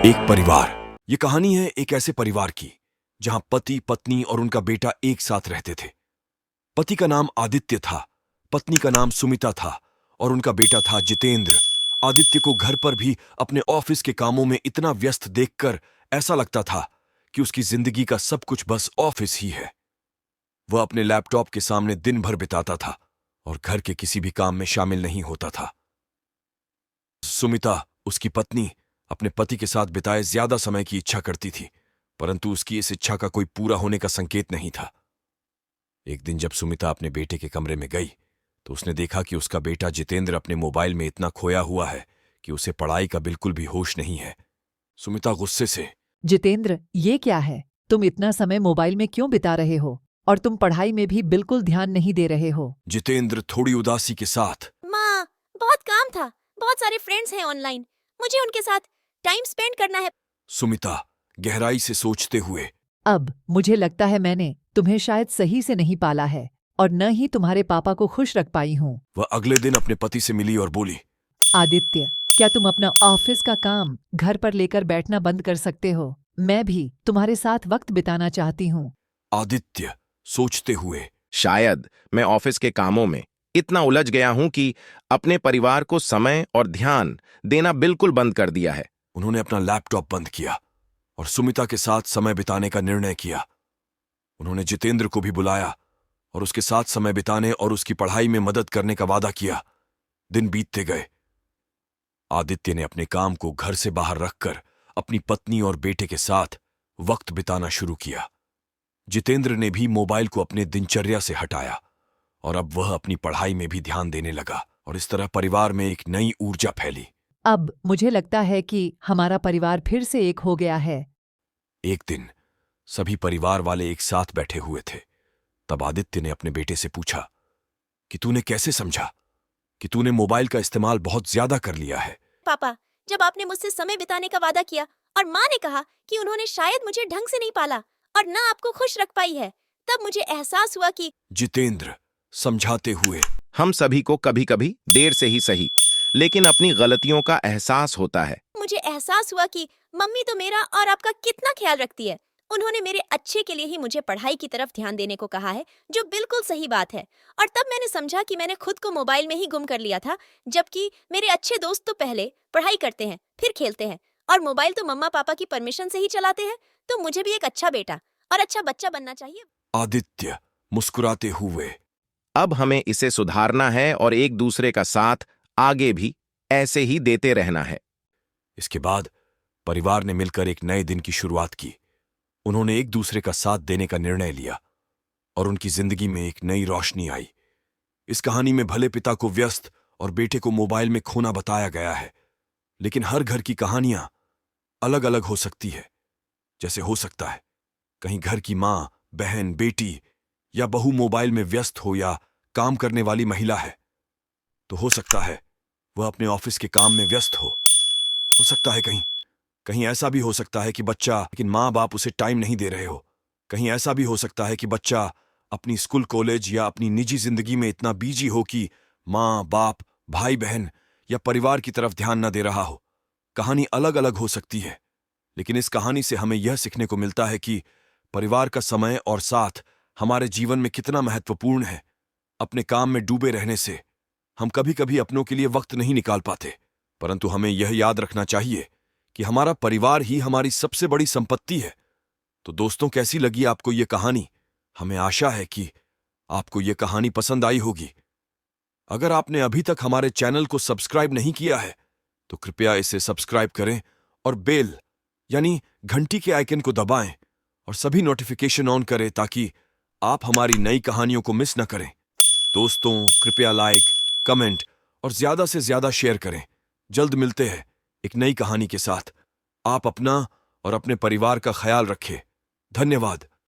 एक परिवार। ये कहानी है एक ऐसे परिवार की जहां पति, पत्नी और उनका बेटा एक साथ रहते थे। पति का नाम आदित्य था, पत्नी का नाम सुमिता था और उनका बेटा था जितेंद्र। आदित्य को घर पर भी अपने ऑफिस के कामों में इतना व्यस्त देखकर ऐसा लगता था कि उसकी जिंदगी का सब कुछ बस ऑफिस ही है। वह अपने लैपटॉप के सामने दिन भर बिताता था और घर के किसी भी काम में शामिल नहीं होता था। सुमिता, उसकी पत्नी, अपने पति के साथ बिताए ज्यादा समय की इच्छा करती थी, परंतु उसकी इस इच्छा का कोई पूरा होने का संकेत नहीं था। एक दिन जब सुमिता अपने बेटे के कमरे में गई तो उसने देखा कि उसका बेटा जितेंद्र अपने मोबाइल में इतना खोया हुआ है कि उसे पढ़ाई का बिल्कुल भी होश नहीं है। सुमिता गुस्से से, जितेंद्र, ये क्या है? तुम इतना समय मोबाइल में क्यों बिता रहे हो? और तुम पढ़ाई में भी बिल्कुल ध्यान नहीं दे रहे हो। जितेंद्र थोड़ी उदासी के साथ, माँ, बहुत काम था, बहुत सारे फ्रेंड्स हैं ऑनलाइन, मुझे उनके साथ टाइम स्पेंड करना है। सुमिता गहराई से सोचते हुए, अब मुझे लगता है मैंने तुम्हें शायद सही से नहीं पाला है और न ही तुम्हारे पापा को खुश रख पाई हूँ। वह अगले दिन अपने पति से मिली और बोली, आदित्य, क्या तुम अपना ऑफिस का काम घर पर लेकर बैठना बंद कर सकते हो? मैं भी तुम्हारे साथ वक्त बिताना चाहती हूँ। आदित्य सोचते हुए, शायद मैं ऑफिस के कामों में इतना उलझ गया हूं कि अपने परिवार को समय और ध्यान देना बिल्कुल बंद कर दिया है। उन्होंने अपना लैपटॉप बंद किया और सुमिता के साथ समय बिताने का निर्णय किया। उन्होंने जितेंद्र को भी बुलाया और उसके साथ समय बिताने और उसकी पढ़ाई में मदद करने का वादा किया। दिन बीतते गए। आदित्य ने अपने काम को घर से बाहर रखकर अपनी पत्नी और बेटे के साथ वक्त बिताना शुरू किया। जितेंद्र ने भी मोबाइल को अपने दिनचर्या से हटाया और अब वह अपनी पढ़ाई में भी ध्यान देने लगा और इस तरह परिवार में एक नई ऊर्जा फैली। अब मुझे लगता है कि हमारा परिवार फिर से एक हो गया है। एक दिन सभी परिवार वाले एक साथ बैठे हुए थे। तब आदित्य ने अपने बेटे से पूछा कि तूने कैसे समझा कि तूने मोबाइल का इस्तेमाल बहुत ज्यादा कर लिया है? पापा, जब आपने मुझसे समय बिताने का वादा किया और माँ ने कहा कि उन्होंने शायद मुझे ढंग से नहीं पाला और ना आपको खुश रख पाई है, तब मुझे एहसास हुआ कि जितेंद्र समझाते हुए, हम सभी को कभी कभी देर से ही सही, लेकिन अपनी गलतियों का एहसास होता है। मुझे एहसास हुआ कि मम्मी तो मेरा और आपका कितना ख्याल रखती है। उन्होंने मेरे अच्छे के लिए ही मुझे पढ़ाई की तरफ ध्यान देने को कहा है, जो बिल्कुल सही बात है। और तब मैंने समझा कि मैंने खुद को मोबाइल में ही गुम कर लिया था, जबकि मेरे अच्छे दोस्त तो पहले पढ़ाई करते हैं, फिर खेलते हैं, और मोबाइल तो मम्मा पापा की परमिशन से ही चलाते हैं। तो मुझे भी एक अच्छा बेटा और अच्छा बच्चा बनना चाहिए। आदित्य मुस्कुराते हुए, अब हमें इसे सुधारना है और एक दूसरे का साथ आगे भी ऐसे ही देते रहना है। इसके बाद परिवार ने मिलकर एक नए दिन की शुरुआत की। उन्होंने एक दूसरे का साथ देने का निर्णय लिया और उनकी जिंदगी में एक नई रोशनी आई। इस कहानी में भले पिता को व्यस्त और बेटे को मोबाइल में खोना बताया गया है, लेकिन हर घर की कहानियां अलग अलग हो सकती है। जैसे हो सकता है कहीं घर की मां, बहन, बेटी या बहू मोबाइल में व्यस्त हो या काम करने वाली महिला है, तो हो सकता है वह अपने ऑफिस के काम में व्यस्त हो सकता है कहीं कहीं ऐसा भी हो सकता है कि बच्चा, लेकिन माँ बाप उसे टाइम नहीं दे रहे हो। कहीं ऐसा भी हो सकता है कि बच्चा अपनी स्कूल, कॉलेज या अपनी निजी जिंदगी में इतना बिजी हो कि माँ बाप, भाई बहन या परिवार की तरफ ध्यान न दे रहा हो। कहानी अलग अलग हो सकती है, लेकिन इस कहानी से हमें यह सीखने को मिलता है कि परिवार का समय और साथ हमारे जीवन में कितना महत्वपूर्ण है। अपने काम में डूबे रहने से हम कभी कभी अपनों के लिए वक्त नहीं निकाल पाते, परंतु हमें यह याद रखना चाहिए कि हमारा परिवार ही हमारी सबसे बड़ी संपत्ति है। तो दोस्तों, कैसी लगी आपको ये कहानी? हमें आशा है कि आपको ये कहानी पसंद आई होगी। अगर आपने अभी तक हमारे चैनल को सब्सक्राइब नहीं किया है तो कृपया इसे सब्सक्राइब करें और बेल यानी घंटी के आइकन को दबाएं और सभी नोटिफिकेशन ऑन करें ताकि आप हमारी नई कहानियों को मिस न करें। दोस्तों, कृपया लाइक, कमेंट और ज्यादा से ज्यादा शेयर करें। जल्द मिलते हैं एक नई कहानी के साथ। आप अपना और अपने परिवार का ख्याल रखें। धन्यवाद।